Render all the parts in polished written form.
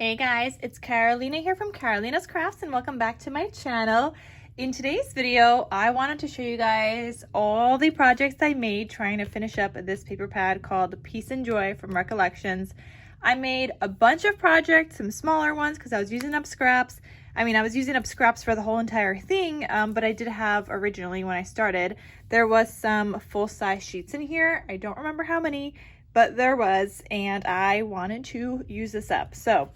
Hey guys, it's Carolina here from KarolinasKrafts and welcome back to my channel. In today's video, I wanted to show you guys all the projects I made trying to finish up this paper pad called Peace and Joy from Recollections. I made a bunch of projects, some smaller ones because I was using up scraps. I was using up scraps for the whole entire thing, but I did have originally when I started, there was some full-size sheets in here. I don't remember how many, but there was, and I wanted to use this up. So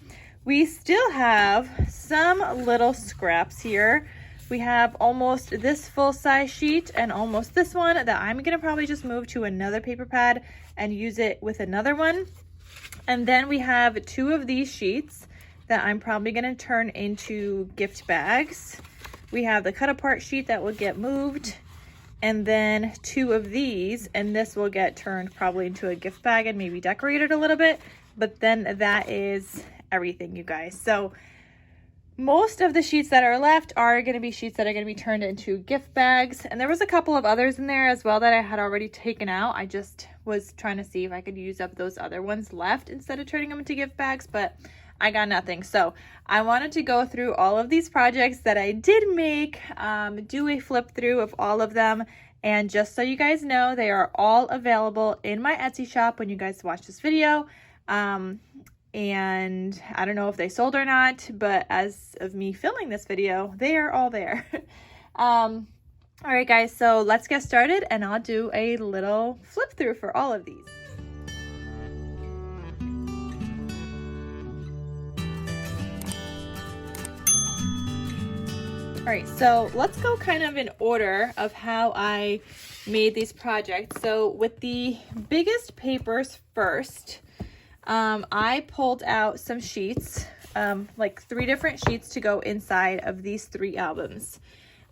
we still have some little scraps here. We have almost this full-size sheet and almost this one that I'm gonna probably just move to another paper pad and use it with another one. And then we have two of these sheets that I'm probably gonna turn into gift bags. We have the cut apart sheet that will get moved, and then two of these, and this will get turned probably into a gift bag and maybe decorated a little bit, but then that is everything, you guys. So most of the sheets that are left are going to be sheets that are going to be turned into gift bags, and there was a couple of others in there as well that I had already taken out. I just was trying to see if I could use up those other ones left instead of turning them into gift bags, but I got nothing. So I wanted to go through all of these projects that I did make, do a flip through of all of them. And just so you guys know, they are all available in my Etsy shop when you guys watch this video. And I don't know if they sold or not, but as of me filming this video, they are all there. All right, guys, so let's get started and I'll do a little flip through for all of these. All right, so let's go kind of in order of how I made these projects. So with the biggest papers first, I pulled out some sheets, like 3 different sheets to go inside of these 3 albums.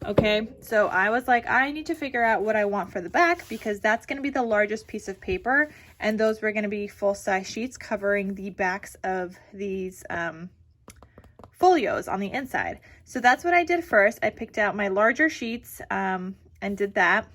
Okay, so I was like, I need to figure out what I want for the back because that's going to be the largest piece of paper, and those were going to be full-size sheets covering the backs of these folios on the inside. So that's what I did first. I picked out my larger sheets and did that.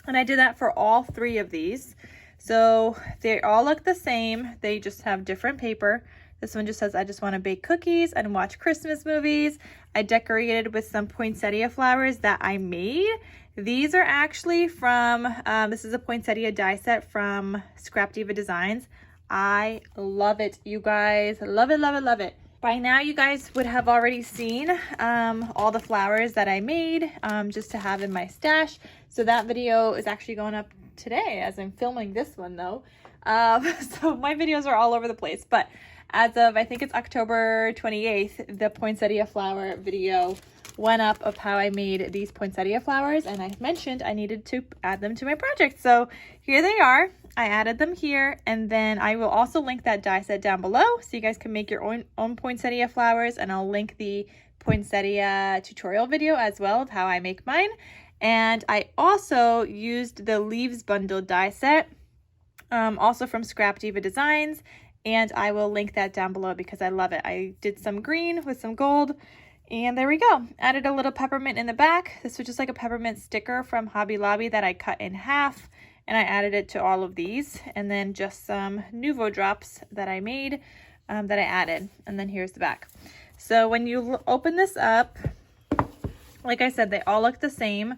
And I did that for all 3 of these. So they all look the same. They just have different paper. This one just says, I just want to bake cookies and watch Christmas movies. I decorated with some poinsettia flowers that I made. These are actually from, this is a poinsettia die set from Scrap Diva Designs. I love it, you guys. Love it, love it, love it. By now, you guys would have already seen all the flowers that I made just to have in my stash. So that video is actually going up today as I'm filming this one though. So my videos are all over the place. But as of, I think it's October 28th, the poinsettia flower video went up of how I made these poinsettia flowers. And I mentioned I needed to add them to my project. So here they are. I added them here, and then I will also link that die set down below so you guys can make your own poinsettia flowers, and I'll link the poinsettia tutorial video as well of how I make mine. And I also used the leaves bundle die set, also from Scrap Diva Designs, and I will link that down below because I love it. I did some green with some gold, and there we go. Added a little peppermint in the back. This was just like a peppermint sticker from Hobby Lobby that I cut in half. And I added it to all of these, and then just some Nuvo drops that I made that I added. And then here's the back. So when you open this up, like I said, they all look the same,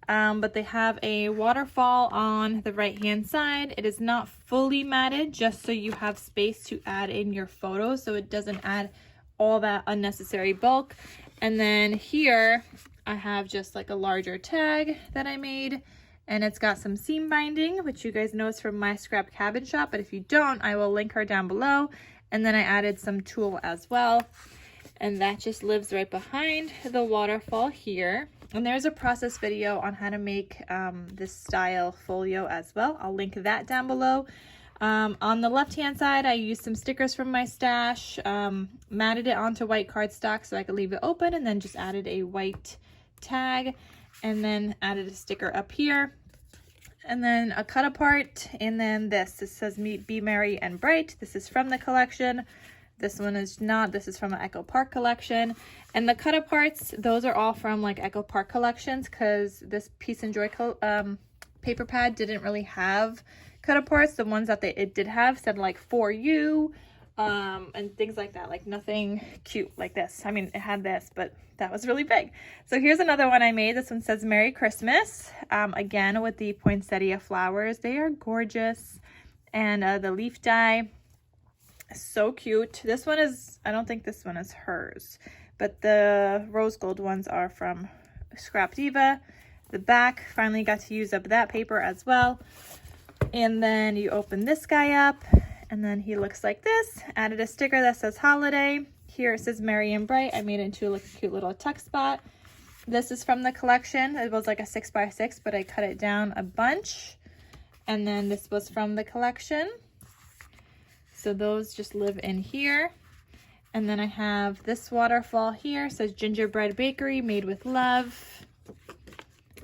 but they have a waterfall on the right hand side. It is not fully matted, just so you have space to add in your photos so it doesn't add all that unnecessary bulk. And then here I have just like a larger tag that I made. And it's got some seam binding, which you guys know is from my Scrap Cabin Shop. But if you don't, I will link her down below. And then I added some tulle as well. And that just lives right behind the waterfall here. And there's a process video on how to make this style folio as well. I'll link that down below. On the left-hand side, I used some stickers from my stash, matted it onto white cardstock so I could leave it open, and then just added a white tag, and then added a sticker up here. And then a cut apart, and then this says Be Merry and Bright. This is from the collection. This one is not. This is from an Echo Park collection. And the cut aparts, those are all from like Echo Park collections, because this Peace and Joy paper pad didn't really have cut aparts. The ones that it did have said like For You, and things like that, like nothing cute like this. I mean, it had this, but that was really big. So here's another one I made. This one says Merry Christmas, again with the poinsettia flowers. They are gorgeous, and the leaf die, so cute. This one is, I don't think this one is hers, but the rose gold ones are from Scrap Diva. The back, finally got to use up that paper as well. And then you open this guy up, and then he looks like this. Added a sticker that says holiday. Here it says Merry and Bright. I made it into like a cute little tuck spot. This is from the collection. It was like a 6x6, but I cut it down a bunch. And then this was from the collection. So those just live in here. And then I have this waterfall here. It says Gingerbread Bakery, made with love.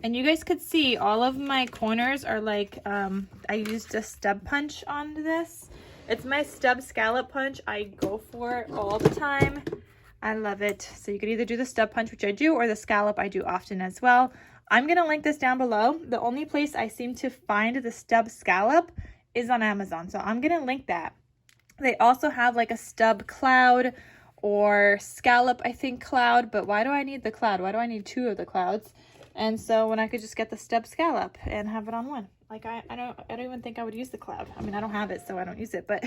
And you guys could see all of my corners are like, I used a stub punch on this. It's my stub scallop punch. I go for it all the time. I love it. So you could either do the stub punch, which I do, or the scallop I do often as well. I'm going to link this down below. The only place I seem to find the stub scallop is on Amazon. So I'm going to link that. They also have like a stub cloud or scallop, I think, cloud. But why do I need the cloud? Why do I need two of the clouds? And so when I could just get the stub scallop and have it on one. Like I don't even think I would use the cloud. I mean, I don't have it, so I don't use it, but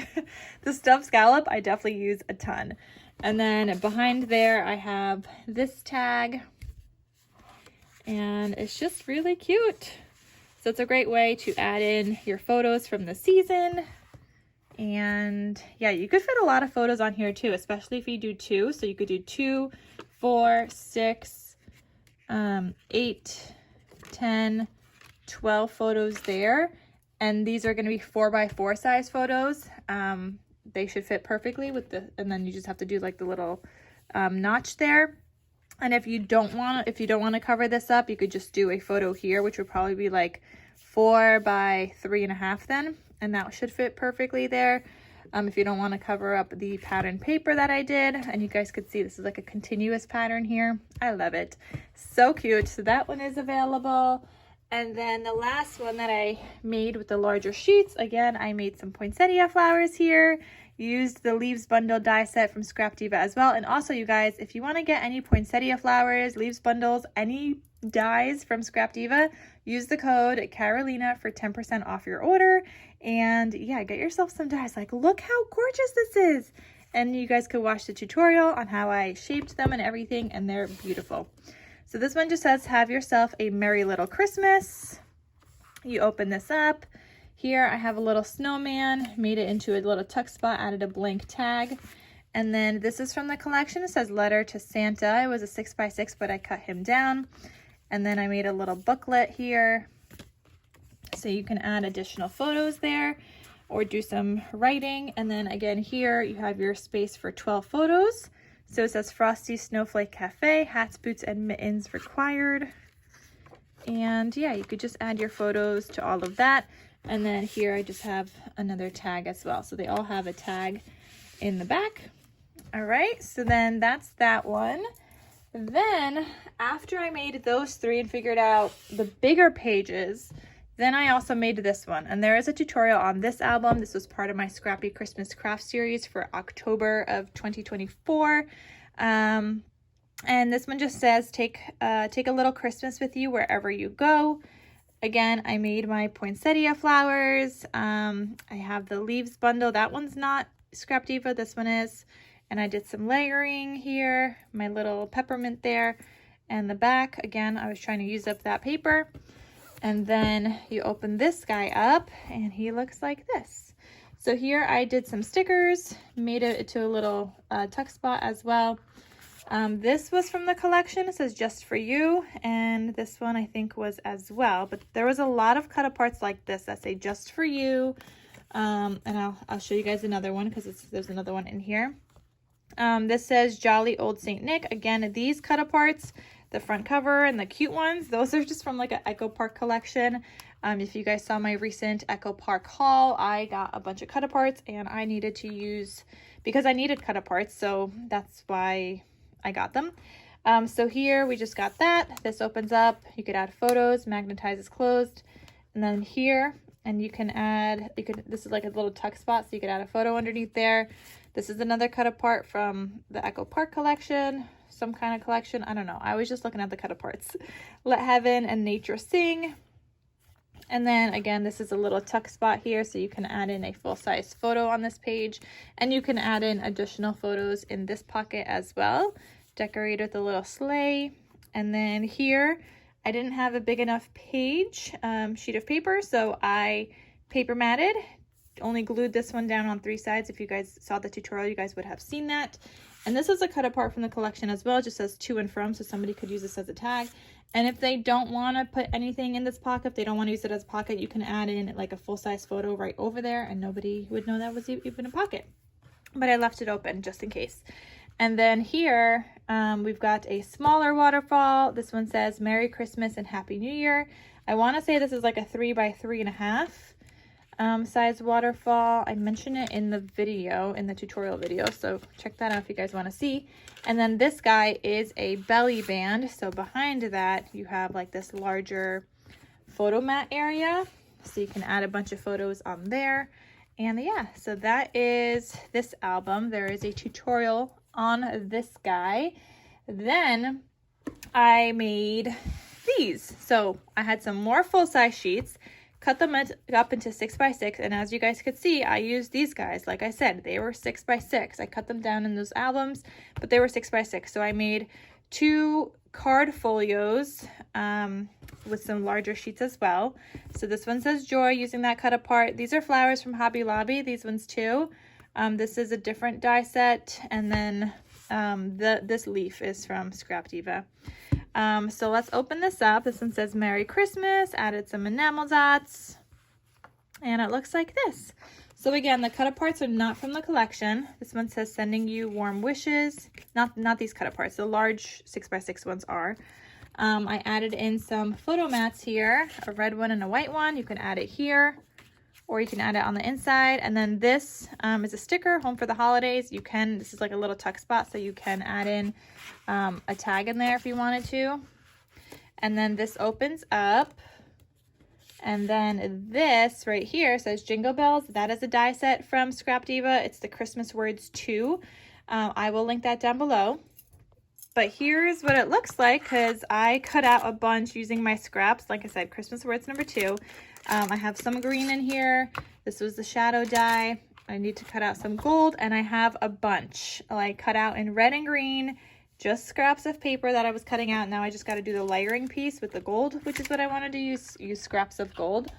the stub scallop I definitely use a ton. And then behind there I have this tag, and it's just really cute. So it's a great way to add in your photos from the season. And yeah, you could fit a lot of photos on here too, especially if you do 2. So you could do 2, 4, 6, 8, 10, 12 photos there, and these are going to be 4x4 size photos. They should fit perfectly with the, and then you just have to do like the little notch there. And if you don't want to cover this up, you could just do a photo here, which would probably be like 4 by 3.5 then, and that should fit perfectly there. If you don't want to cover up the pattern paper that I did, and you guys could see this is like a continuous pattern here. I love it. So cute. So that one is available. And then the last one that I made with the larger sheets, again, I made some poinsettia flowers here. Used the leaves bundle die set from Scrap Diva as well. And also, you guys, if you want to get any poinsettia flowers, leaves bundles, any dies from Scrap Diva, use the code Carolina for 10% off your order. And yeah, get yourself some dies. Like, look how gorgeous this is. And you guys could watch the tutorial on how I shaped them and everything, and they're beautiful. So this one just says, have yourself a merry little Christmas. You open this up. Here I have a little snowman, made it into a little tuck spot, added a blank tag. And then this is from the collection. It says letter to Santa. It was a 6x6, but I cut him down. And then I made a little booklet here. So you can add additional photos there or do some writing. And then again, here you have your space for 12 photos. So it says Frosty Snowflake Cafe, hats, boots, and mittens required. And yeah, you could just add your photos to all of that. And then here I just have another tag as well. So they all have a tag in the back. All right, so then that's that one. Then after I made those 3 and figured out the bigger pages, then I also made this one. And there is a tutorial on this album. This was part of my Scrappy Christmas Craft series for October of 2024. And this one just says, take a little Christmas with you wherever you go. Again, I made my poinsettia flowers. I have the leaves bundle. That one's not Scrap Diva, this one is. And I did some layering here, my little peppermint there. And the back, again, I was trying to use up that paper. And then you open this guy up and he looks like this. So here I did some stickers, made it into a little tuck spot as well. This was from the collection. It says just for you. And this one I think was as well. But there was a lot of cut aparts like this that say just for you. And I'll show you guys another one because there's another one in here. This says Jolly Old Saint Nick. Again, these cut aparts, the front cover and the cute ones, those are just from like an Echo Park collection. If you guys saw my recent Echo Park haul, I got a bunch of cut aparts and I needed to use, because I needed cut aparts, so that's why I got them. So here we just got that. This opens up, you could add photos, magnetize is closed. And then here, and you can add, this is like a little tuck spot, so you could add a photo underneath there. This is another cut apart from the Echo Park collection, some kind of collection. I don't know. I was just looking at the cut aparts. Let Heaven and Nature Sing. And then again, this is a little tuck spot here, so you can add in a full-size photo on this page, and you can add in additional photos in this pocket as well. Decorate with a little sleigh. And then here, I didn't have a big enough page sheet of paper, so I paper matted. Only glued this one down on 3 sides. If you guys saw the tutorial, you guys would have seen that. And this is a cut apart from the collection as well. It just says to and from, so somebody could use this as a tag. And if they don't want to put anything in this pocket, if they don't want to use it as a pocket, you can add in like a full-size photo right over there, and nobody would know that was even a pocket. But I left it open just in case. And then here, we've got a smaller waterfall. This one says Merry Christmas and Happy New Year. I want to say this is like a 3 by 3.5 size waterfall. I mentioned it in the video, in the tutorial video, so check that out if you guys want to see. And then this guy is a belly band, so behind that you have like this larger photo mat area, so you can add a bunch of photos on there. And yeah, so that is this album. There is a tutorial on this guy. Then I made these. So I had some more full-size sheets, cut them up into 6 by 6, and as you guys could see, I used these guys. Like I said, they were 6 by 6. I cut them down in those albums, but they were 6 by 6. So I made 2 card folios with some larger sheets as well. So this one says Joy, using that cut apart. These are flowers from Hobby Lobby, these ones too. This is a different die set, and then this leaf is from Scrap Diva. So let's open this up. This one says Merry Christmas, added some enamel dots, and it looks like this. So again, the cut aparts are not from the collection. This one says sending you warm wishes. Not these cut aparts, the large 6 by 6 ones are. I added in some photo mats here, a red one and a white one. You can add it here, or you can add it on the inside. And then this is a sticker, Home for the Holidays. You can, this is like a little tuck spot, so you can add in a tag in there if you wanted to. And then this opens up. And then this right here says Jingle Bells. That is a die set from Scrap Diva. It's the Christmas Words 2. I will link that down below. But here's what it looks like, because I cut out a bunch using my scraps. Like I said, Christmas Words number 2. I have some green in here. This was the shadow die. I need to cut out some gold, and I have a bunch like cut out in red and green, just scraps of paper that I was cutting out. Now I just got to do the layering piece with the gold, which is what I wanted to use scraps of gold.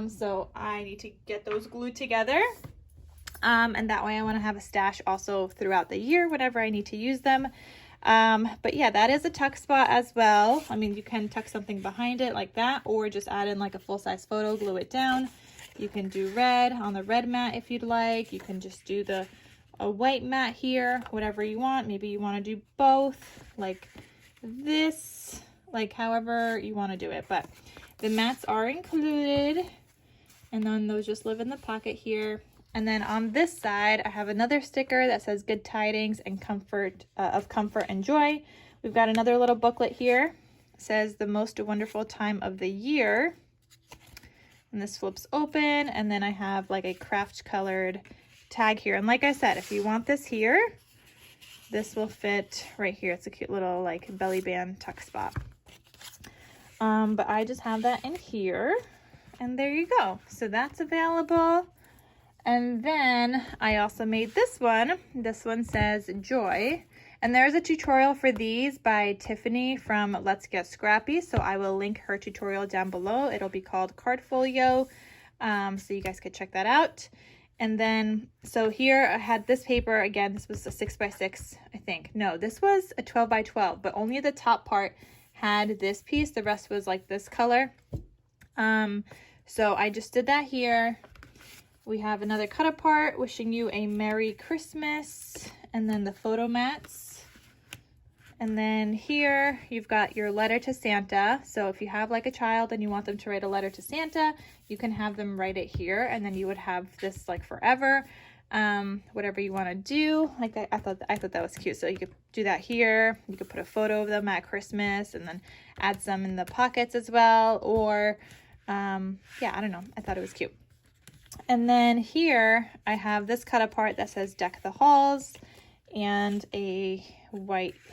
So I need to get those glued together. And that way I want to have a stash also throughout the year whenever I need to use them. But yeah, that is a tuck spot as well. I mean, you can tuck something behind it like that, or just add in like a full-size photo, glue it down. You can do red on the red mat if you'd like. You can just do a white mat here, whatever you want. Maybe you want to do both, like this, like however you want to do it. But the mats are included, and then those just live in the pocket here. And then on this side, I have another sticker that says Good Tidings and Comfort and Joy. We've got another little booklet here. It says The Most Wonderful Time of the Year. And this flips open, and then I have like a craft colored tag here. And like I said, if you want this here, this will fit right here. It's a cute little like belly band tuck spot. But I just have that in here, and there you go. So that's available. And then I also made this one. This one says Joy. And there's a tutorial for these by Tiffany from Let's Get Scrappy. So I will link her tutorial down below. It'll be called Card Folio. So you guys could check that out. And then, so here I had this paper. Again, this was a 6 by 6, I think. No, this was a 12 by 12, but only the top part had this piece. The rest was like this color. So I just did that here. We have another cut apart, wishing you a Merry Christmas, and then the photo mats. And then here you've got your letter to Santa. So if you have like a child and you want them to write a letter to Santa, you can have them write it here, and then you would have this like forever. Whatever you want to do. Like I thought that was cute. So you could do that here. You could put a photo of them at Christmas and then add some in the pockets as well. Or yeah, I don't know. I thought it was cute. And then here I have this cut apart that says Deck the Halls and a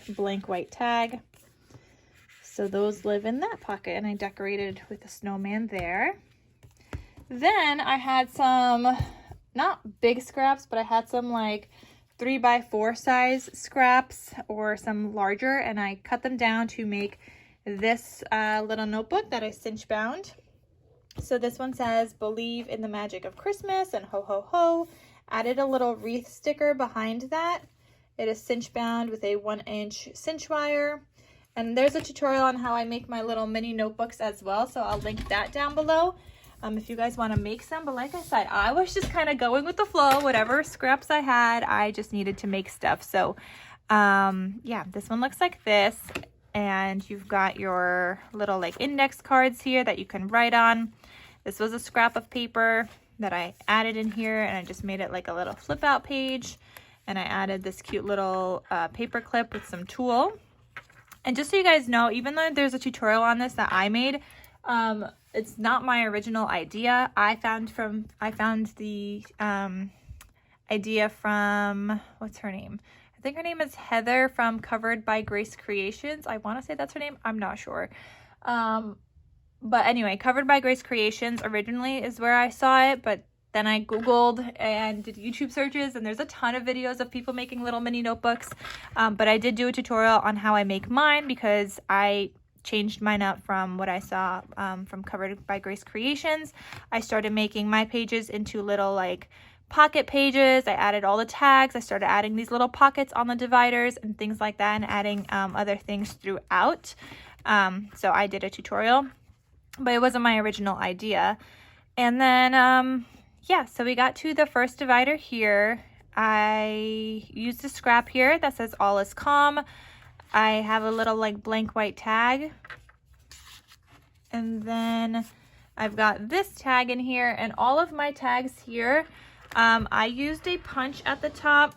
blank white tag. So those live in that pocket, and I decorated with a snowman there. Then I had some, not big scraps, but I had some like 3x4 size scraps or some larger, and I cut them down to make this little notebook that I cinch bound. So this one says, "Believe in the magic of Christmas," and "Ho, ho, ho." Added a little wreath sticker behind that. It is cinch bound with a 1-inch cinch wire. And there's a tutorial on how I make my little mini notebooks as well, so I'll link that down below if you guys want to make some. But like I said, I was just kind of going with the flow. Whatever scraps I had, I just needed to make stuff. So yeah, this one looks like this. And you've got your little like index cards here that you can write on. This was a scrap of paper that I added in here, and I just made it like a little flip out page. And I added this cute little paper clip with some tulle. And just so you guys know, even though there's a tutorial on this that I made, it's not my original idea. I found the idea from, what's her name? I think her name is Heather from Covered by Grace Creations. I want to say that's her name. I'm not sure. But anyway, Covered by Grace Creations originally is where I saw it, but then I Googled and did YouTube searches, and there's a ton of videos of people making little mini notebooks. But I did do a tutorial on how I make mine because I changed mine up from what I saw from Covered by Grace Creations. I started making my pages into little like pocket pages. I added all the tags. I started adding these little pockets on the dividers and things like that, and adding other things throughout. So I did a tutorial, but it wasn't my original idea. And then yeah, so we got to the first divider here. I used a scrap here that says "All is calm." I have a little like blank white tag. And then I've got this tag in here, and all of my tags here, I used a punch at the top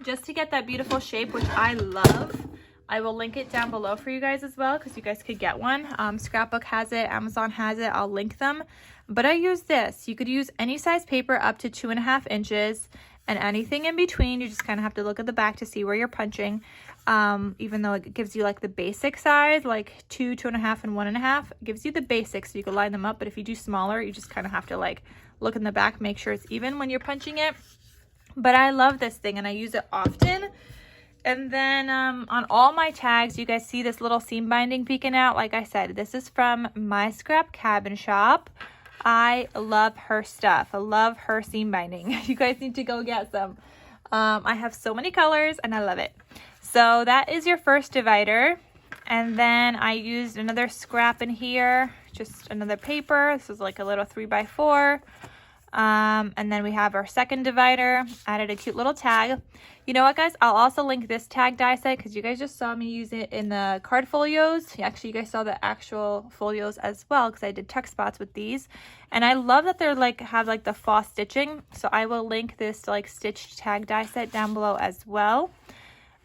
just to get that beautiful shape, which I love. I will link it down below for you guys as well, because you guys could get one. Scrapbook has it, Amazon has it, I'll link them. But I use this. You could use any size paper up to 2.5 inches, and anything in between. You just kind of have to look at the back to see where you're punching. Even though it gives you like the basic size, like 2, 2.5, and 1.5, it gives you the basics so you can line them up. But if you do smaller, you just kind of have to like look in the back, make sure it's even when you're punching it. But I love this thing, and I use it often. And then on all my tags, you guys see this little seam binding peeking out. Like I said, this is from My Scrap Cabin Shop. I love her stuff. I love her seam binding. You guys need to go get some. I have so many colors, and I love it. So that is your first divider. And then I used another scrap in here, just another paper. This is like a little 3x4. And then we have our second divider. Added a cute little tag. You know what, guys? I'll also link this tag die set because you guys just saw me use it in the card folios. Actually, you guys saw the actual folios as well because I did tuck spots with these. And I love that they're like have like the false stitching. So I will link this like stitched tag die set down below as well.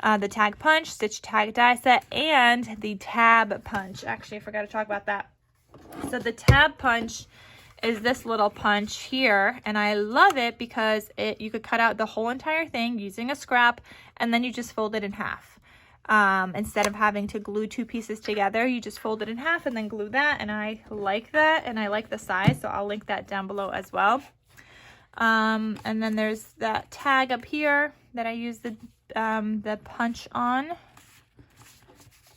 The tag punch, stitch tag die set, and the tab punch. Actually, I forgot to talk about that. So the tab punch is this little punch here, and I love it because you could cut out the whole entire thing using a scrap, and then you just fold it in half. Instead of having to glue two pieces together, you just fold it in half and then glue that, and I like that, and I like the size, so I'll link that down below as well. And then there's that tag up here that I use the punch on.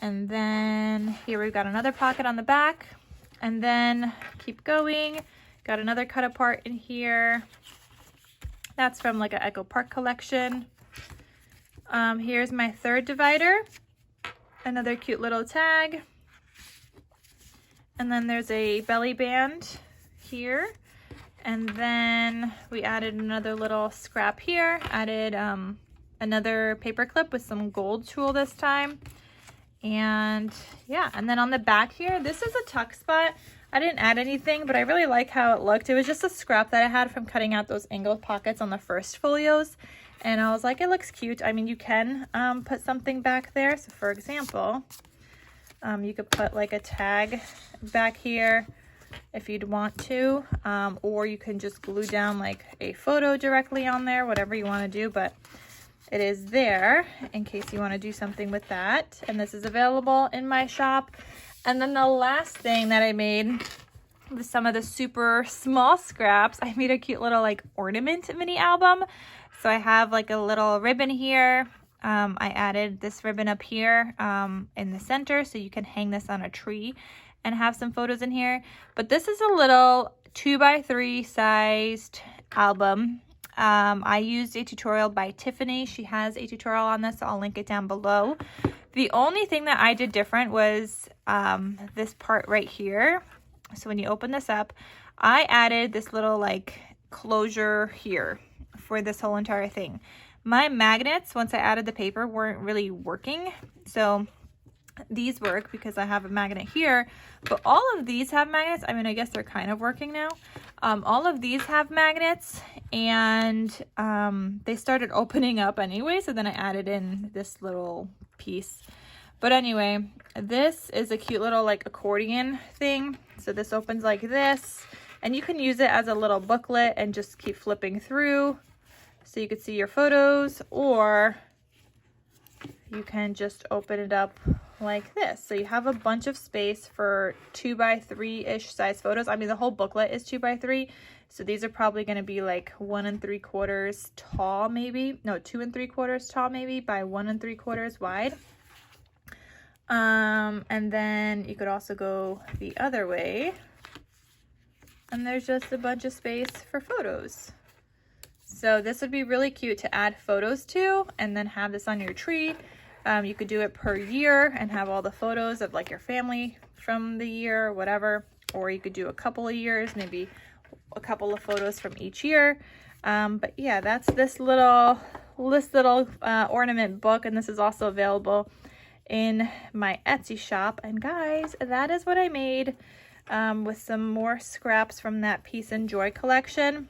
And then here we've got another pocket on the back. And then keep going. Got another cut apart in here. That's from like an Echo Park collection. Here's my third divider. Another cute little tag. And then there's a belly band here. And then we added another little scrap here. Added another paper clip with some gold tulle this time. And yeah, and then on the back here, this is a tuck spot. I didn't add anything, but I really like how it looked. It was just a scrap that I had from cutting out those angled pockets on the first folios. And I was like, it looks cute. I mean, you can put something back there. So for example, you could put like a tag back here, if you'd want to, or you can just glue down like a photo directly on there, whatever you want to do, but it is there in case you want to do something with that. And this is available in my shop. And then the last thing that I made with some of the super small scraps, I made a cute little like ornament mini album. So I have like a little ribbon here. I added this ribbon up here in the center, so you can hang this on a tree and have some photos in here. But this is a little 2x3 sized album. I used a tutorial by Tiffany. She has a tutorial on this, so I'll link it down below. The only thing that I did different was this part right here. So when you open this up, I added this little like closure here for this whole entire thing. My magnets, once I added the paper, weren't really working. So these work because I have a magnet here, but all of these have magnets. I mean, I guess they're kind of working now. All of these have magnets, and they started opening up anyway, so then I added in this little piece. But anyway, this is a cute little like accordion thing. So this opens like this, and you can use it as a little booklet and just keep flipping through so you can see your photos, or you can just open it up like this. So you have a bunch of space for 2x3-ish size photos. I mean, the whole booklet is 2x3. So these are probably going to be like 1 3/4 tall, maybe. No, 2 3/4 tall, maybe, by 1 3/4 wide. And then you could also go the other way. And there's just a bunch of space for photos. So this would be really cute to add photos to and then have this on your tree. You could do it per year and have all the photos of like your family from the year or whatever. Or you could do a couple of years, maybe a couple of photos from each year. But yeah, that's this little ornament book, and this is also available in my Etsy shop. And guys, that is what I made with some more scraps from that Peace and Joy collection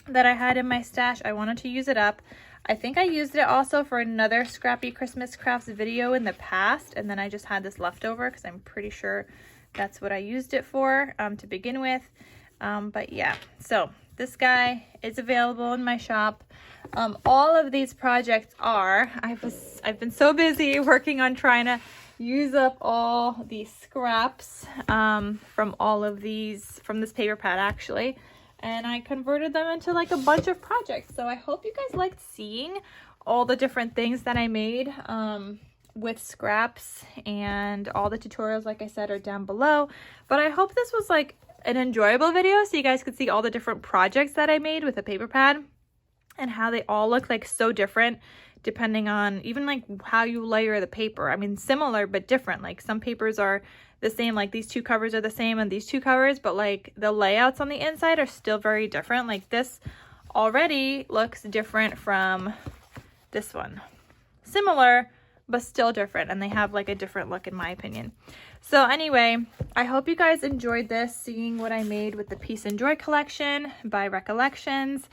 that I had in my stash. I wanted to use it up. I think I used it also for another Scrappy Christmas Crafts video in the past, and then I just had this leftover because I'm pretty sure that's what I used it for to begin with. But yeah, so this guy is available in my shop. All of these projects are, I've been so busy working on trying to use up all these scraps from all of these, from this paper pad actually. And I converted them into like a bunch of projects. So I hope you guys liked seeing all the different things that I made with scraps, and all the tutorials, like I said, are down below. But I hope this was like an enjoyable video so you guys could see all the different projects that I made with a paper pad and how they all look like so different depending on even like how you layer the paper. I mean, similar but different. Like some papers are the same, like these two covers are the same and these two covers, but like the layouts on the inside are still very different. Like this already looks different from this one. Similar, but still different, and they have like a different look in my opinion. So anyway, I hope you guys enjoyed this, seeing what I made with the Peace and Joy collection by Recollections.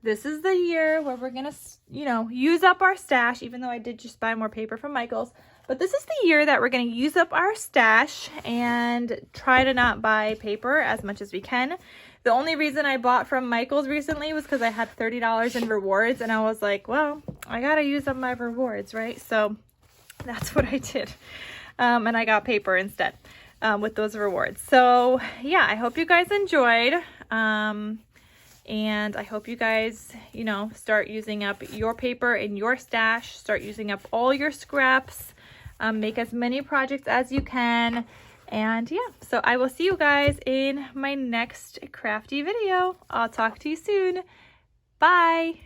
This is the year where we're gonna, you know, use up our stash, even though I did just buy more paper from Michael's. But this is the year that we're going to use up our stash and try to not buy paper as much as we can. The only reason I bought from Michael's recently was because I had $30 in rewards, and I was like, well, I got to use up my rewards, right? So that's what I did. And I got paper instead with those rewards. So yeah, I hope you guys enjoyed. And I hope you guys, you know, start using up your paper in your stash, start using up all your scraps. Make as many projects as you can. And yeah, so I will see you guys in my next crafty video. I'll talk to you soon. Bye.